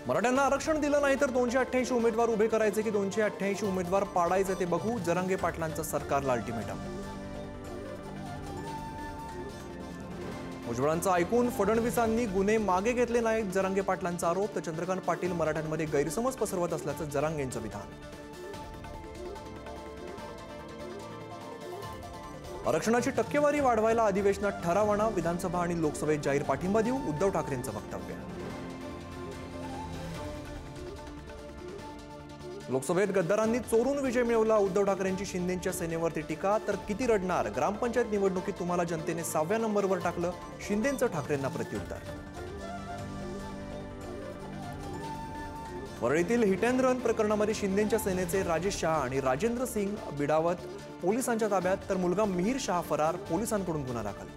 मराठ्यांना आरक्षण दिलं नाही तर 288 उमेदवार उभे करायचे की 288 उमेदवार पाडायचे ते बघू, जरांगे पाटलांचं सरकारला अल्टिमेटम। भुजबळांचं ऐकून फडणवीसांनी गुन्हे मागे घेतले नाहीत, जरांगे पाटलांचा आरोप। तर चंद्रकांत पाटील मराठ्यांमध्ये गैरसमज पसरवत असल्याचं जरांगेंचं विधान। आरक्षणाची टक्केवारी वाढवायला अधिवेशनात ठराव आणा, विधानसभा आणि लोकसभेत जाहीर पाठिंबा देऊ, उद्धव ठाकरेंचं वक्तव्य। लोकसभेत गद्दारांनी चोरून विजय मिळवला, उद्धव ठाकरेंची शिंदेंच्या सेनेवरती टीका। तर किती रडणार, ग्रामपंचायत निवडणुकीत तुम्हाला जनतेने 6व्या नंबरवर टाकलं, शिंदेंचं ठाकरेंना प्रत्युत्तर। वरळीतील हिट अँड रन प्रकरणामध्ये शिंदेंच्या सेनेचे राजेश शहा आणि राजेंद्र सिंग बिडावत पोलिसांच्या ताब्यात, तर मुलगा मिहीर शहा फरार, पोलिसांकडून गुन्हा दाखल।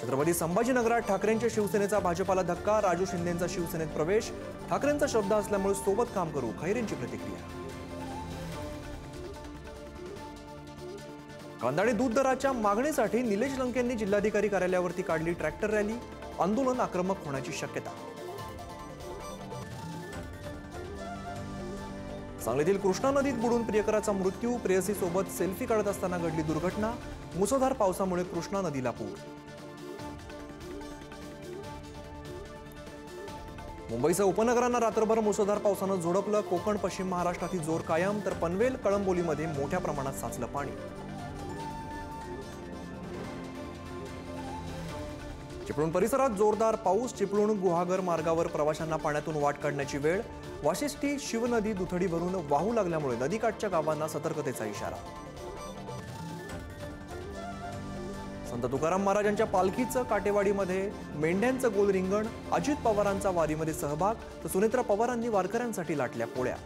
छत्रपती संभाजीनगरात ठाकरेंच्या शिवसेनेचा भाजपाला धक्का, राजू शिंदेंचा शिवसेनेत प्रवेश, ठाकरेंचा शब्द असल्यामुळे सोबत काम करू, खैरेंची प्रतिक्रिया। कांदा आणि दूध दराच्या मागणीसाठी निलेश लंकेंनी जिल्हाधिकारी कार्यालयावरती काढली ट्रॅक्टर रॅली, आंदोलन आक्रमक होण्याची शक्यता। सांगलीतील कृष्णा नदीत बुडून प्रियकराचा मृत्यू, प्रेयसीसोबत सेल्फी काढत असताना घडली दुर्घटना, मुसळधार पावसामुळे कृष्णा नदीला पूर। मुंबईसह उपनगरांना रात्रभर मुसळधार पावसानं झोडपलं, कोकण पश्चिम महाराष्ट्रातील जोर कायम, तर पनवेल कळंबोलीमध्ये मोठ्या प्रमाणात साचलं पाणी। चिपळूण परिसरात जोरदार पाऊस, चिपळूण गुहागर मार्गावर प्रवाशांना पाण्यातून वाट काढण्याची वेळ, वाशिष्ठी शिवनदी दुथडी भरून वाहू लागल्यामुळे नदीकाठच्या गावांना सतर्कतेचा इशारा। संत तुकाराम महाराजांच्या पालखीचं काटेवाडीमध्ये मेंढ्यांचं गोल रिंगण, अजित पवारांचा वारीमध्ये सहभाग, तर सुनेत्रा पवारांनी वारकऱ्यांसाठी लाटल्या पोळ्या।